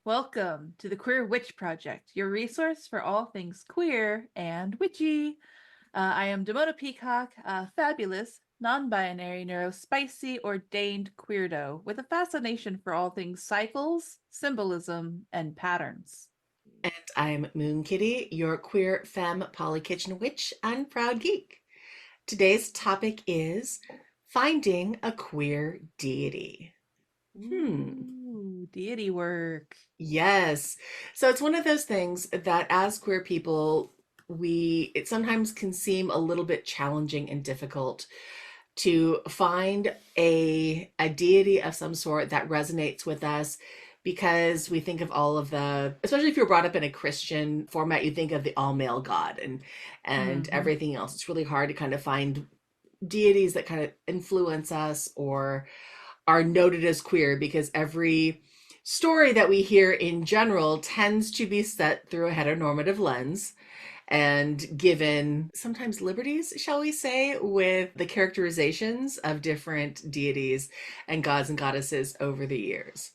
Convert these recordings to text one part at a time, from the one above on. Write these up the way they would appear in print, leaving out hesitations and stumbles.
Welcome to the Queer Witch Project, your resource for all things queer and witchy. I am Damona Peacock, a fabulous, non-binary, neurospicy, ordained queerdo with a fascination for all things cycles, symbolism, and patterns. And I'm Moonkittee, your queer femme polykitchen witch and proud geek. Today's topic is finding a queer deity. Hmm. Ooh, deity work. Yes. So it's one of those things that as queer people, it sometimes can seem a little bit challenging and difficult to find a deity of some sort that resonates with us because we think of all of the, especially if you're brought up in a Christian format, you think of the all male God and Mm-hmm. everything else. It's really hard to kind of find deities that kind of influence us or are noted as queer because every story that we hear in general tends to be set through a heteronormative lens and given sometimes liberties, shall we say, with the characterizations of different deities and gods and goddesses over the years.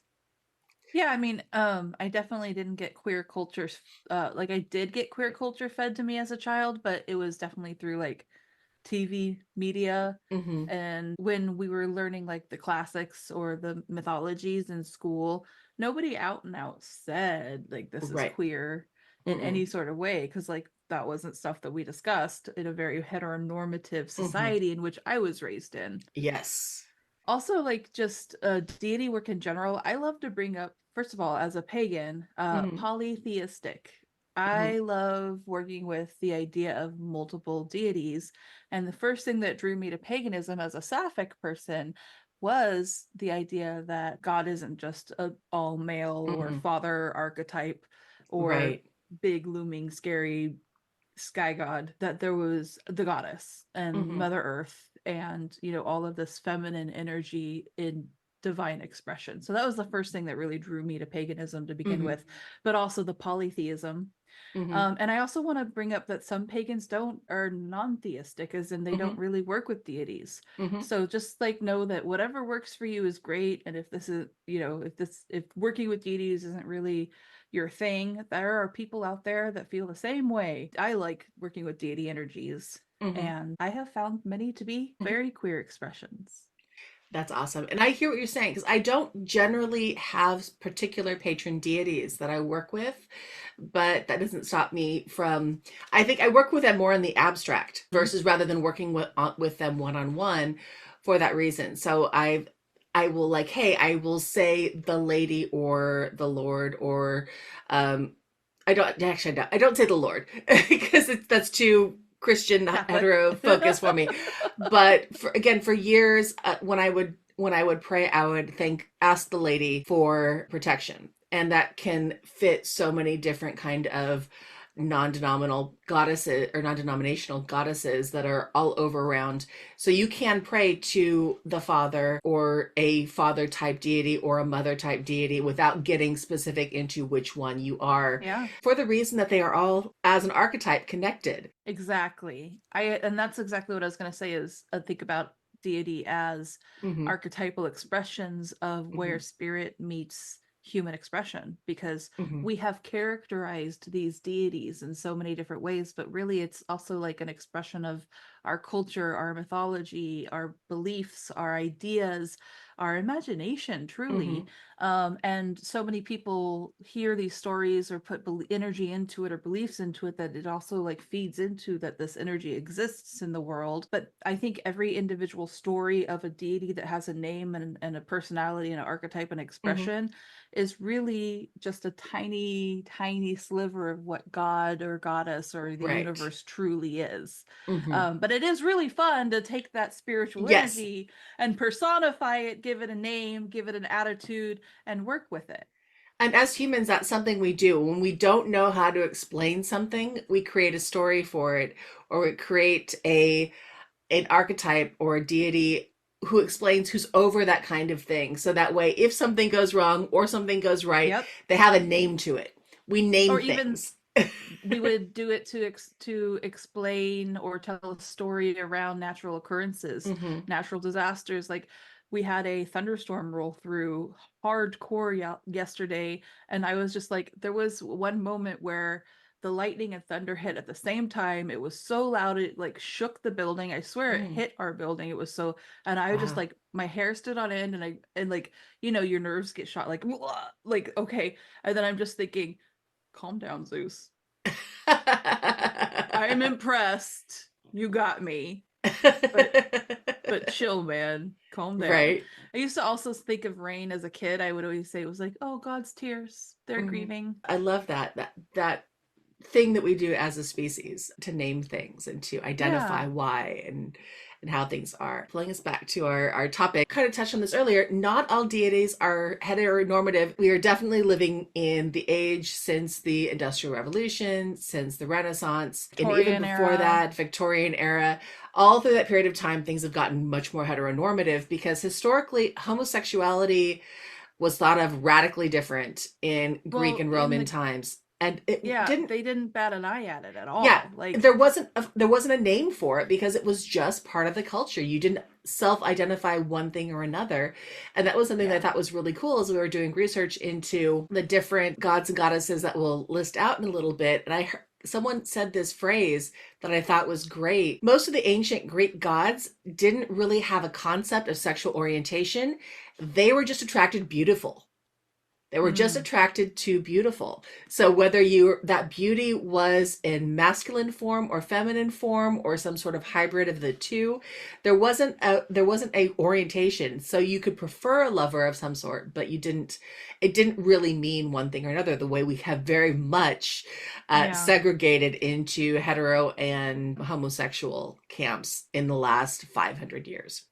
Yeah, I mean, I definitely didn't get queer culture, like I did get queer culture fed to me as a child, but it was definitely through like TV media. Hmm. And when we were learning like the classics or the mythologies in school, nobody out and out said like this is Right. queer in any Mm-mm. sort of way, because like that wasn't stuff that we discussed in a very heteronormative Hmm. society in which I was raised in. Yes. Also, like just deity work in general, I love to bring up, first of all, as a pagan, Hmm. polytheistic. Hmm. I love working with the idea of multiple deities. And the first thing that drew me to paganism as a sapphic person was the idea that God isn't just a all male or Hmm. father archetype or Right. big looming scary sky god, that there was the goddess and Hmm. Mother Earth and, all of this feminine energy in divine expression. So that was the first thing that really drew me to paganism to begin Hmm. with, but also the polytheism. Hmm. And I also want to bring up that some pagans don't are non-theistic, as in they don't Hmm. really work with deities. Hmm. So just like know that whatever works for you is great. And if this is, if working with deities isn't really your thing, there are people out there that feel the same way. I like working with deity energies, Hmm. and I have found many to be very queer expressions. That's awesome. And I hear what you're saying because I don't generally have particular patron deities that I work with, but that doesn't stop me from, I think I work with them more in the abstract Mhm. versus rather than working with them one on one for that reason. So I will like, hey, I will say the lady or the Lord or um I don't say the Lord because that's too Christian Catholic. hetero focus for me. But for years, when I would pray, I would ask the lady for protection, and that can fit so many different kind of non-denominational goddesses that are all over around. So you can pray to the father or a father type deity or a mother type deity without getting specific into which one you are, Yeah. for the reason that they are all as an archetype connected. Exactly. And that's exactly what I was going to say is think about deity as Hmm. archetypal expressions of where Hmm. spirit meets human expression, because Hmm. we have characterized these deities in so many different ways, but really it's also like an expression of our culture, our mythology, our beliefs, our ideas, our imagination, truly. Hmm. And so many people hear these stories or put energy into it or beliefs into it, that it also like feeds into that this energy exists in the world. But I think every individual story of a deity that has a name and a personality and an archetype and Hmm. expression is really just a tiny, tiny sliver of what God or goddess or the Right. universe truly is. Hmm. But it is really fun to take that spiritual Yes. energy and personify it, give it a name, give it an attitude, and work with it. And as humans, that's something we do. When we don't know how to explain something, we create a story for it, or we create a an archetype or a deity who explains who's over that kind of thing. So that way, if something goes wrong or something goes right, Yep. they have a name to it. We name Or even things. we would do it to explain or tell a story around natural occurrences, Hmm. natural disasters. Like we had a thunderstorm roll through hardcore yesterday, and I was just like, there was one moment where the lightning and thunder hit at the same time. It was so loud, it like shook the building. I swear it Mm, hit our building. It was so, and I was just wow. like, my hair stood on end, and like, you know, your nerves get shot, like, like, okay. And then I'm just thinking, calm down, Zeus. I am impressed. You got me. But chill, man. Calm down. Right. I used to also think of rain as a kid. I would always say it was like, oh, God's tears. They're Mhm. grieving. I love that thing that we do as a species to name things and to identify Yeah. why and how things are. Pulling us back to our topic, kind of touched on this earlier. Not all deities are heteronormative. We are definitely living in the age since the Industrial Revolution, since the Renaissance, and even Victorian before era. that, Victorian era. All through that period of time, things have gotten much more heteronormative because historically, homosexuality was thought of radically different in Greek Well, and in Roman the times. And it yeah, didn't, they didn't bat an eye at it at yeah, all. Like, there wasn't a name for it because it was just part of the culture. You didn't self-identify one thing or another. And that was something that I yeah. thought was really cool as we were doing research into the different gods and goddesses that we'll list out in a little bit. And I heard someone said this phrase that I thought was great. Most of the ancient Greek gods didn't really have a concept of sexual orientation. They were just attracted beautiful. They were just Mm, attracted to beautiful. So whether you that beauty was in masculine form or feminine form or some sort of hybrid of the two, there wasn't a orientation. So you could prefer a lover of some sort, but you didn't. It didn't really mean one thing or another. The way we have very much yeah. segregated into hetero and homosexual camps in the last 500 years.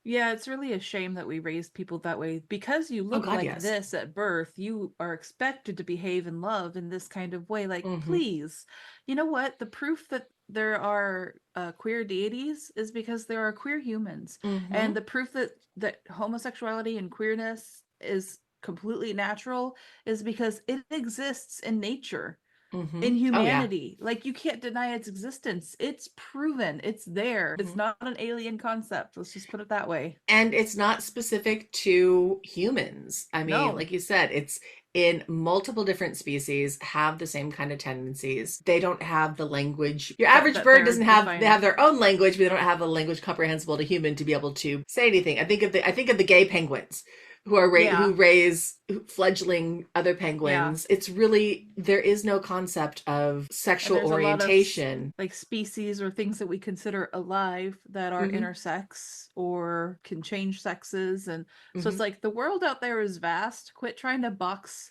Yeah, it's really a shame that we raised people that way. Because you Oh look God, like yes. this at birth, you are expected to behave and love in this kind of way. Like, Mm-hmm. please. You know what? The proof that there are queer deities is because there are queer humans. Mm-hmm. And the proof that homosexuality and queerness is completely natural is because it exists in nature, Mm-hmm. in Oh yeah. humanity. Like, you can't deny its existence. It's proven. It's there. It's Mm-hmm. not an alien concept. Let's just put it that way. And it's not specific to humans. I mean, No. like you said, it's in multiple different species have the same kind of tendencies. They don't have the language. Your that average that bird they're doesn't have they defining. have their own language, but they don't have a language comprehensible to human to be able to say anything. I think of the gay penguins who Yeah. raise fledgling other Yeah. penguins. It's really there is no concept of And sexual there's a lot of orientation. like species or things that we consider alive that are Hmm. intersex or can change sexes. And so it's Hmm. like the world out there is vast. Quit trying to box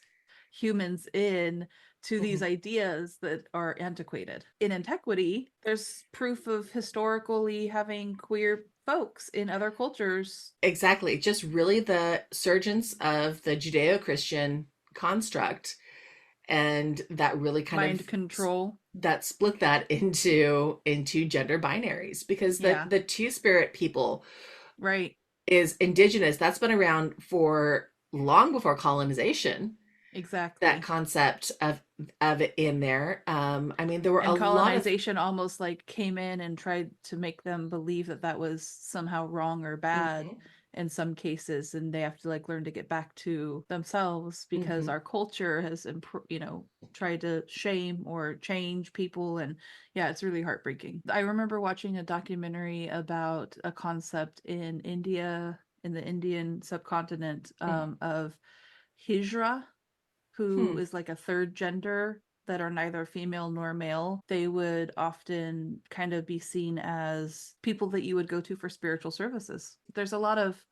humans in to these Hmm. ideas that are antiquated. In antiquity, there's proof of historically having queer folks in other cultures. Exactly. Just really the surgence of the Judeo-Christian construct and that really kind of Mind control. that split that into gender binaries because the Yeah, the two-spirit people right. is indigenous. That's been around for long before colonization. That Exactly. concept of it in there. I mean, there were a And lot of colonization almost like came in and tried to make them believe that that was somehow wrong or bad Mhm, in some cases, and they have to like learn to get back to themselves because mhm, our culture has tried to shame or change people. And yeah, it's really heartbreaking. I remember watching a documentary about a concept in India, in the Indian subcontinent, mhm. of hijra, who Hmm. is like a third gender that are neither female nor male. They would often kind of be seen as people that you would go to for spiritual services. There's a lot of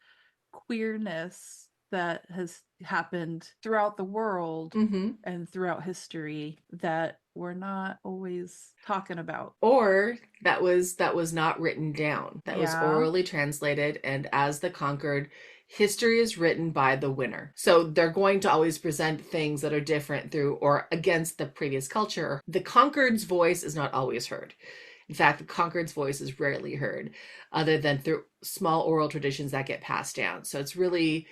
queerness that has happened throughout the world Hmm. and throughout history that we're not always talking about. Or that was not written down, that was Yeah. orally translated, and as the conquered, history is written by the winner. So they're going to always present things that are different through or against the previous culture. The conquered's voice is not always heard. In fact, the conquered's voice is rarely heard other than through small oral traditions that get passed down. So it's really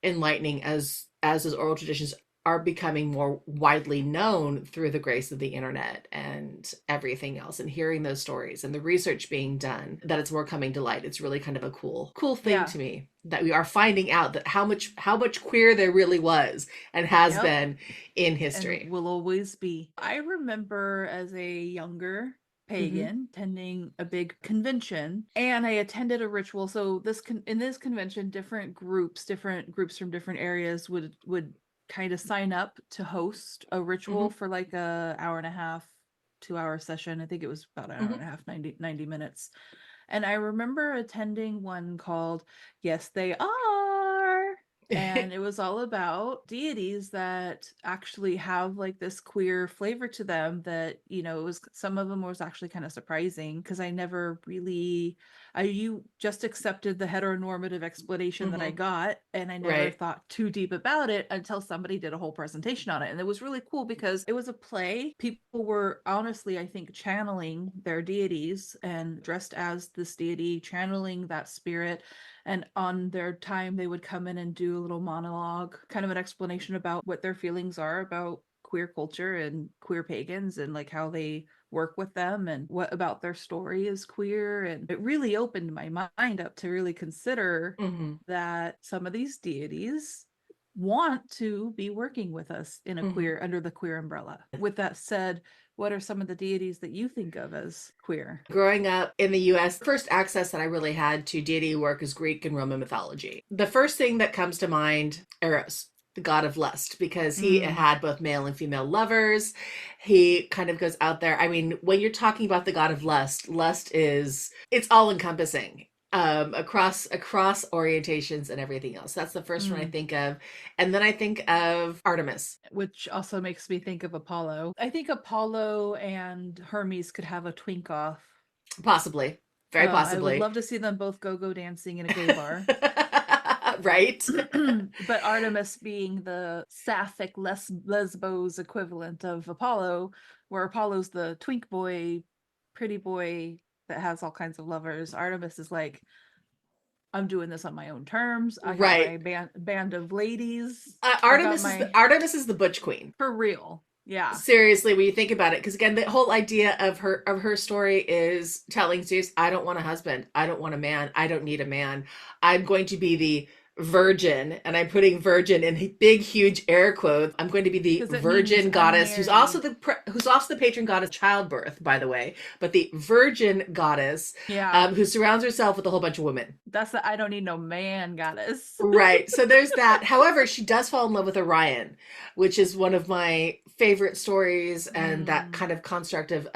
enlightening as those oral traditions are becoming more widely known through the grace of the internet and everything else, and hearing those stories and the research being done, that it's more coming to light. It's really kind of a cool thing Yeah. to me that we are finding out that how much queer there really was and has Yep. been in And history. will always be. I remember as a younger Mm-hmm. pagan attending a big convention, and I attended a ritual. So in this convention, different groups from different areas would kind of sign up to host a ritual Mm-hmm. for like a hour and a half, 2 hour session. I think it was about an hour Mm-hmm. and a half, 90 minutes. And I remember attending one called Yes They Are. And it was all about deities that actually have like this queer flavor to them that, it was some of them was actually kind of surprising because I never really you just accepted the heteronormative explanation that I Mm-hmm. got, and I never Right. thought too deep about it until somebody did a whole presentation on it. And it was really cool because it was a play. People were honestly, I think, channeling their deities and dressed as this deity, channeling that spirit, and on their time they would come in and do a little monologue, kind of an explanation about what their feelings are about queer culture and queer pagans and like how they work with them and what about their story is queer. And it really opened my mind up to really consider Mm-hmm. that some of these deities want to be working with us in a Mm-hmm. queer under the queer umbrella. With that said, what are some of the deities that you think of as queer? Growing up in the US, first access that I really had to deity work is Greek and Roman mythology. The first thing that comes to mind, Eros, the god of lust, because he Mm, had both male and female lovers. He kind of goes out there. I mean, when you're talking about the god of lust, lust is it's all encompassing. Across orientations and everything else. That's the first one I mm. think of. And then I think of Artemis. Which also makes me think of Apollo. I think Apollo and Hermes could have a twink off. Possibly. Very I would possibly. love to see them both go dancing in a gay bar. Right? But Artemis being the sapphic lesbos equivalent of Apollo, where Apollo's the twink boy, pretty boy that has all kinds of lovers. Artemis is like, I'm doing this on my own terms. I got Right. my band of ladies. I got Artemis is my the butch queen. for real. Yeah. Seriously, when you think about it, because again, the whole idea of her story is telling Zeus, I don't want a husband, I don't want a man, I don't need a man. I'm going to be the virgin, and I'm putting virgin in big, huge air quotes. I'm going to be the Because it means virgin goddess, unmarried. who's also the patron goddess of childbirth, by the way, but the virgin goddess, Yeah. who surrounds herself with a whole bunch of women. That's the I don't need no man goddess. Right. So there's that. However, she does fall in love with Orion, which is one of my favorite stories, and that Mm. kind of construct of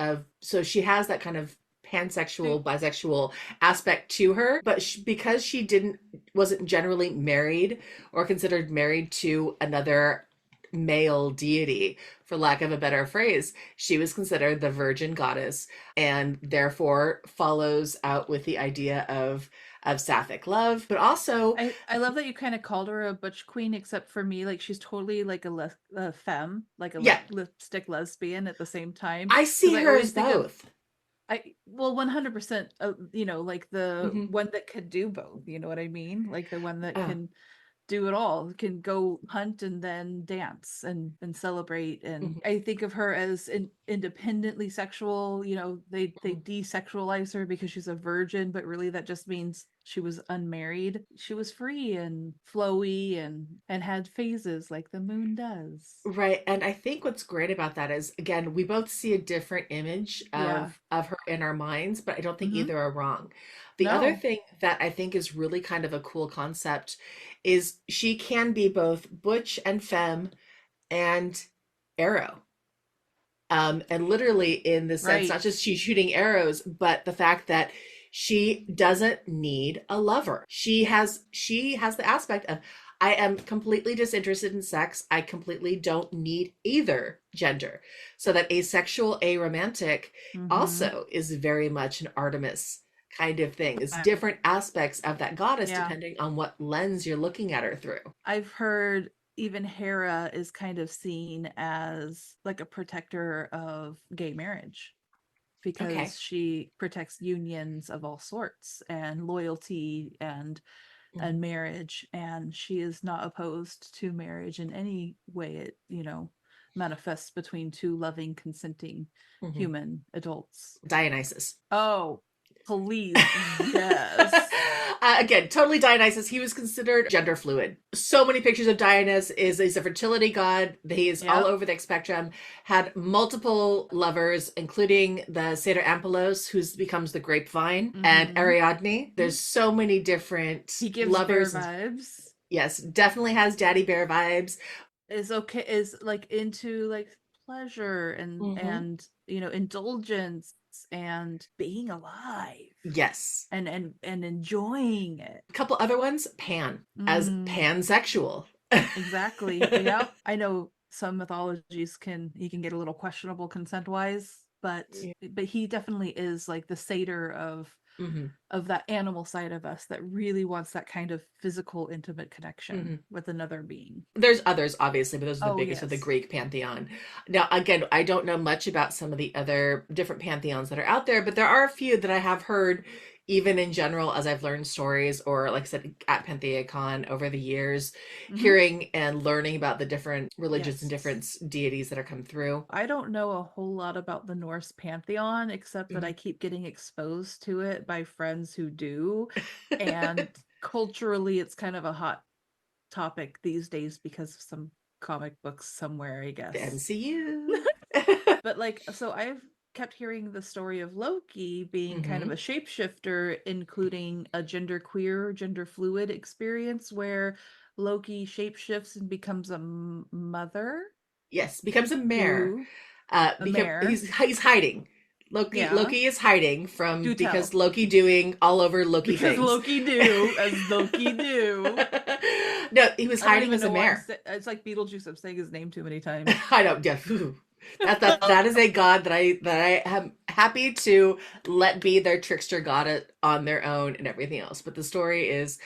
so she has that kind of See, pansexual, bisexual aspect to her, but because she didn't wasn't generally married or considered married to another male deity, for lack of a better phrase, she was considered the virgin goddess, and therefore follows out with the idea of sapphic love, but also I love that you kind of called her a butch queen, except for me, like she's totally like a femme, like a yeah, lipstick lesbian at the same time. I Because see I her always as think of both. 100%, like the Hmm. one that could do both. You know what I mean? Like the one that Oh. can do it all, can go hunt and then dance and celebrate. And Mhm, I think of her as independently sexual. They mhm. desexualize her because she's a virgin, but really that just means she was unmarried. She was free and flowy and had phases like the moon does. Right. And I think what's great about that is, again, we both see a different image Yeah. of her in our minds, but I don't think Mm-hmm. either are wrong. The other No. thing that I think is really kind of a cool concept is she can be both butch and femme and arrow. And literally in the sense, not Right. just she's shooting arrows, but the fact that she doesn't need a lover. She has the aspect of, I am completely disinterested in sex. I completely don't need either gender. So that asexual, aromantic Mm-hmm. also is very much an Artemis kind of thing. It's different aspects of that goddess Yeah. depending on what lens you're looking at her through. I've heard even Hera is kind of seen as like a protector of gay marriage because Okay. she protects unions of all sorts and loyalty and and marriage, and she is not opposed to marriage in any way it, manifests between two loving, consenting Mm-hmm. human adults. Dionysus. Oh, please, yes. Again, totally Dionysus. He was considered gender fluid. So many pictures of Dionysus. He's a fertility god. He is all Yep. over the spectrum. Had multiple lovers, including the satyr Ampelos, who becomes the grapevine, and Mhm. Ariadne. There's so many different He gives bear lovers. vibes. Yes, definitely has daddy bear vibes. Is like into like pleasure Mm-hmm. and indulgence and being alive Yes. and enjoying it. A couple other ones. Pan, as Mm, pansexual. exactly. Yep. I know some mythologies he can get a little questionable consent wise, but he definitely is like the satyr Mm-hmm. of that animal side of us that really wants that kind of physical, intimate connection Mm-hmm. with another being. There's others, obviously, but those are the Oh, biggest of the yes. Greek pantheon. Now, again, I don't know much about some of the other different pantheons that are out there, but there are a few that I have heard, even in general, as I've learned stories, or like I said, at PantheaCon over the years, Hmm. hearing and learning about the different religions and Yes. different deities that are come through. I don't know a whole lot about the Norse pantheon, except that Mhm. I keep getting exposed to it by friends who do. And culturally, it's kind of a hot topic these days because of some comic books somewhere, I The guess. MCU. But like, so I've kept hearing the story of Loki being kind of a Hmm. shapeshifter, including a genderqueer, gender fluid experience where Loki shapeshifts and becomes a mother Yes, becomes a mare. who a Become mare. he's hiding. Loki Yeah, Loki is hiding from do because tell. Loki doing all over Loki Because things. Loki do, as Loki do. No, he was I don't hiding even as a know why mare. it's like Beetlejuice. I'm saying his name too many times. I don't. Yeah, phew. That is a god that I am happy to let be their trickster god on their own and everything else. But the story is,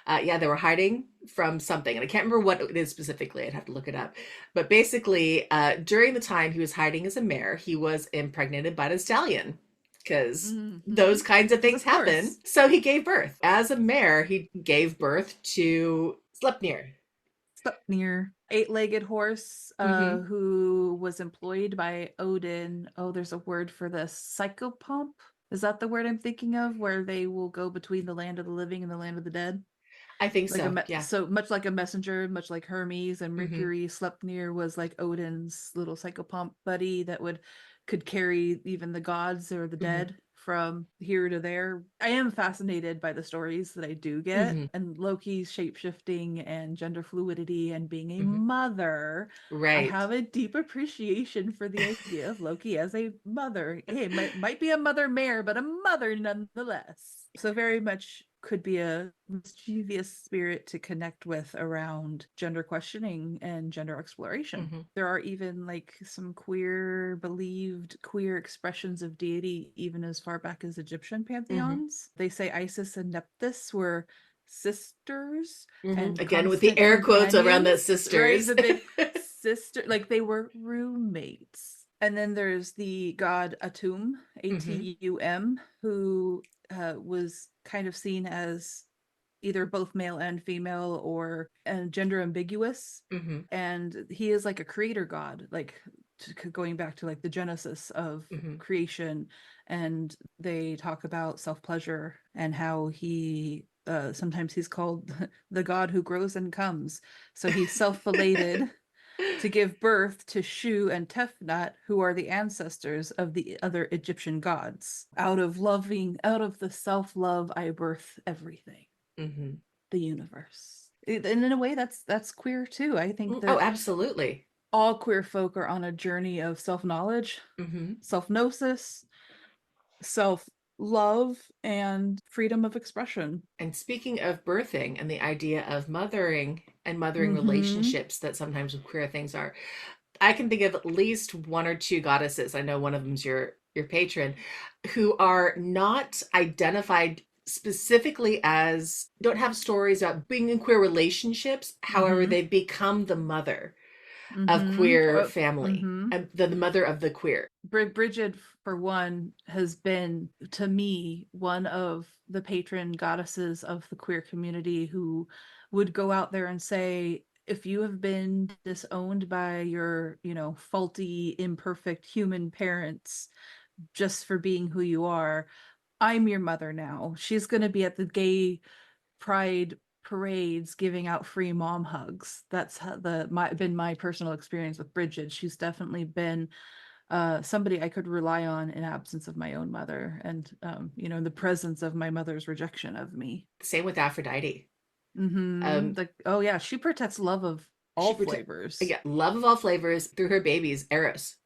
yeah, they were hiding from something, and I can't remember what it is specifically. I'd have to look it up. But basically, during the time he was hiding as a mare, he was impregnated by the stallion. Because Hmm. those kinds of Because things of happen. course. So he gave birth. As a mare, he gave birth to Sleipnir. Sleipnir, eight-legged horse, Mm-hmm. who was employed by Odin. Oh, there's a word for this. Psychopomp? Is that the word I'm thinking of? Where they will go between the land of the living and the land of the dead? I think Like a so. Yeah. so much like a messenger, much like Hermes and Mm-hmm. Mercury, Sleipnir was like Odin's little psychopomp buddy that could carry even the gods or the Mm-hmm. dead from here to there. I am fascinated by the stories that I do get, Mm-hmm. and Loki's shapeshifting and gender fluidity and being a Mm-hmm. mother. I Right. have a deep appreciation for the idea of Loki as a mother. Hey, might be a mother mare, but a mother nonetheless. So very much could be a mischievous spirit to connect with around gender questioning and gender exploration. Mm-hmm. There are even like some believed queer expressions of deity even as far back as Egyptian Mm-hmm. pantheons. They say Isis and Nephthys were sisters Mm-hmm. and Again, with the constant air quotes around the companions, right? sisters. The big sister, like they were roommates. And then there's the god Atum, Mm-hmm. Atum, who was kind of seen as either both male and female or and gender ambiguous. Mm-hmm. And he is like a creator god, like going back to like the genesis of Mm-hmm. creation. And they talk about self pleasure and how he sometimes he's called the god who grows and comes. So he's self-felated to give birth to Shu and Tefnut, who are the ancestors of the other Egyptian gods. Out of the self love, I birth everything, Mm-hmm. the universe. And in a way, that's queer too. I think Oh, that absolutely. all queer folk are on a journey of self knowledge, Mm-hmm. self gnosis, self love, and freedom of expression. And speaking of birthing and the idea of mothering and mothering Mm-hmm. relationships that sometimes with queer things are, I can think of at least one or two goddesses. I know one of them's your patron, who are not identified specifically as don't have stories about being in queer relationships. However, Mm-hmm. they become the mother of Mm-hmm. queer Oh, family, mm-hmm. and the mother of the queer. Bridget, for one, has been to me one of the patron goddesses of the queer community who would go out there and say, if you have been disowned by your, faulty, imperfect human parents just for being who you are, I'm your mother now. She's going to be at the gay pride parades giving out free mom hugs. That's how been my personal experience with Bridget. She's definitely been somebody I could rely on in absence of my own mother, and in the presence of my mother's rejection of me. Same with Aphrodite. Mm-hmm. Um, Oh yeah, she protects love of all she protect, flavors. yeah, love of all flavors through her babies, Eros.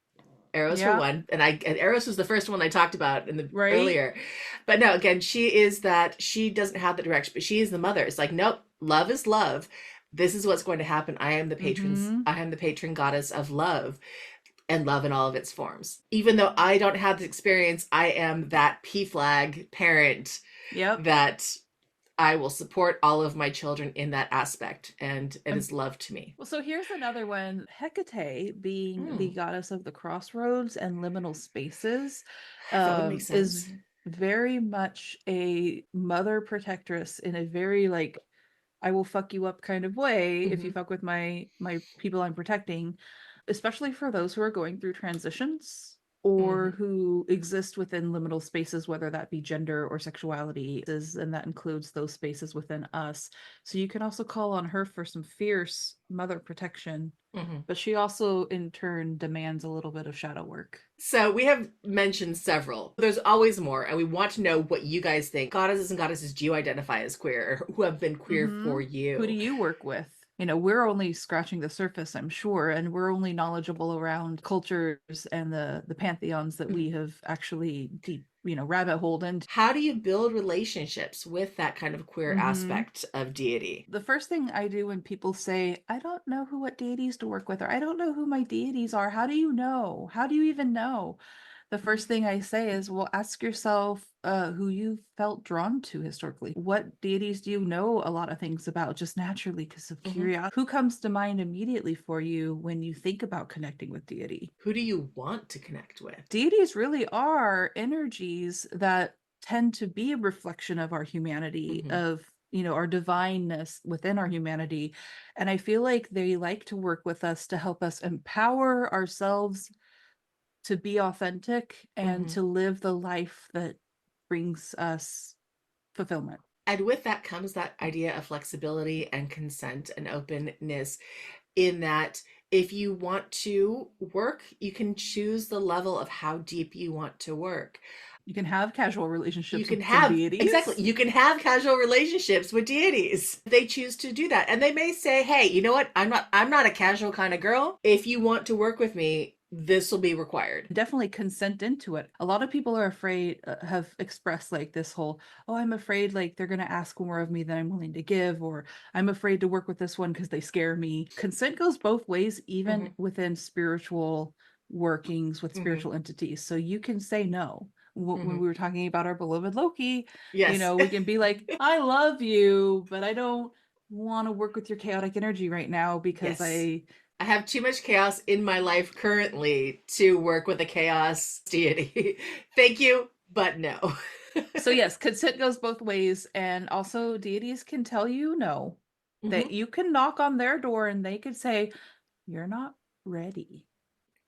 Eros for Yeah, one, and Eros was the first one I talked about in the right. earlier. But no, again, she is that she doesn't have the direction, but she is the mother. It's like, nope, love is love. This is what's going to happen. Mm-hmm. I am the patron goddess of love, and love in all of its forms. Even though I don't have this experience, I am that P flag parent Yep. that I will support all of my children in that aspect, and it is love to me. Well, so here's another one. Hecate, being the Mm, goddess of the crossroads and liminal spaces, that would make is sense. very much a mother protectress in a very like I will fuck you up kind of way if you Hmm. fuck with my people I'm protecting, especially for those who are going through transitions or Hmm. who exist within liminal spaces, whether that be gender or sexuality, and that includes those spaces within us. So you can also call on her for some fierce mother protection, Hmm. but she also in turn demands a little bit of shadow work. So we have mentioned several. There's always more, and we want to know what you guys think. Goddesses and goddesses do you identify as queer, or who have been queer Mm-hmm. for Who do you? you work with? We're only scratching the surface, I'm sure, and we're only knowledgeable around cultures and the pantheons that we have actually deep, rabbit holed into. How do you build relationships with that kind of queer Mm-hmm. aspect of deity? The first thing I do when people say, I don't know what deities to work with, or I don't know who my deities are, how do you know? How do you even know? The first thing I say is, well, ask yourself who you felt drawn to historically. What deities do you know a lot of things about just naturally because of Hmm. curiosity? Who comes to mind immediately for you when you think about connecting with deity? Who do you want to connect with? Deities really are energies that tend to be a reflection of our humanity, Hmm. of our divineness within our humanity, and I feel like they like to work with us to help us empower ourselves to be authentic and Hmm. to live the life that brings us fulfillment. And with that comes that idea of flexibility and consent and openness, in that if you want to work, you can choose the level of how deep you want to work. You can have casual You relationships can with some have, exactly, deities. you can have casual relationships with deities. They choose to do that. And they may say, hey, you know what? I'm not a casual kind of girl. If you want to work with me, this will be required. Definitely consent into it. A lot of people are afraid, have expressed like this whole, oh, I'm afraid like they're going to ask more of me than I'm willing to give, or I'm afraid to work with this one because they scare me. Consent goes both ways, even Hmm. within spiritual workings with Hmm. spiritual entities. So you can say no. When Hmm. we were talking about our beloved Loki, Yes. we can be like, I love you, but I don't want to work with your chaotic energy right now because Yes. I I have too much chaos in my life currently to work with a chaos deity. Thank you, but no. So yes, consent goes both ways, and also deities can tell you no. That Hmm. you can knock on their door and they could say, "You're not ready."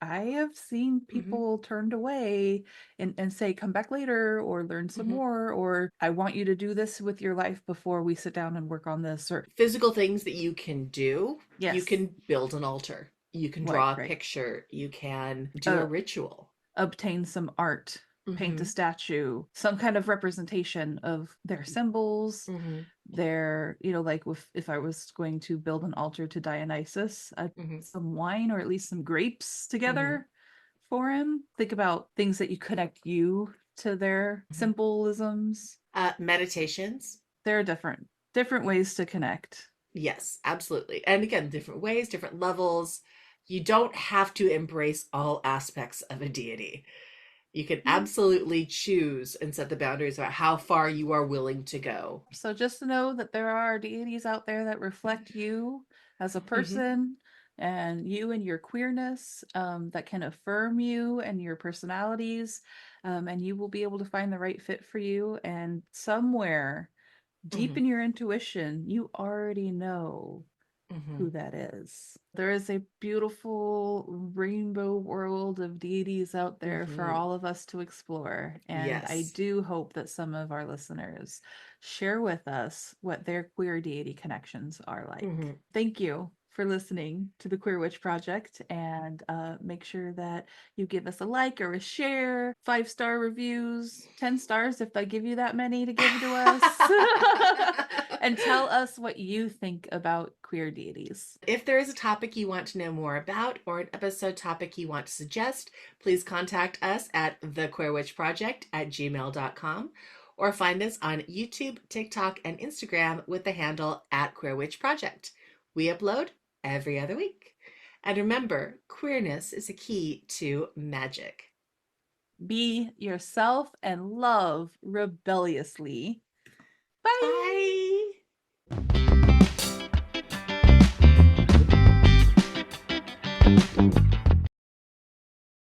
I have seen Hmm. people turned away and say, "Come back later," or "Learn some Hmm. more," or "I want you to do this with your life before we sit down and work on this." Or Physical things that you can do. You yes, can build an altar. You can right, draw a right. picture. You can do a Uh, ritual. obtain some art, paint a Hmm. statue, some kind of representation of their symbols, Hmm. their, like if I was going to build an altar to Dionysus, I'd Hmm. put some wine or at least some grapes Hmm. together for him. Think about things that you connect you to their Hmm. symbolisms. Meditations. There are different ways to connect. Yes, absolutely. And again, different ways, different levels. You don't have to embrace all aspects of a deity. You can Mm. absolutely choose and set the boundaries about how far you are willing to go. So just to know that there are deities out there that reflect you as a Hmm. person, and you and your queerness, that can affirm you and your personalities, and you will be able to find the right fit for you. And somewhere deep Hmm. in your intuition, you already know Hmm. who that is. There is a beautiful rainbow world of deities out there for Hmm. all of us to explore. And I Yes. do hope that some of our listeners share with us what their queer deity connections are like. Hmm. Thank you for listening to the Queer Witch Project, and make sure that you give us a like or a share, 5-star reviews, 10 stars if I give you that many to give to us. And tell us what you think about queer deities. If there is a topic you want to know more about or an episode topic you want to suggest, please contact us at thequeerwitchproject@gmail.com or find us on YouTube, TikTok, and Instagram with the handle @queerwitchproject. We upload every other week. And remember, queerness is a key to magic. Be yourself and love rebelliously. Bye. Bye.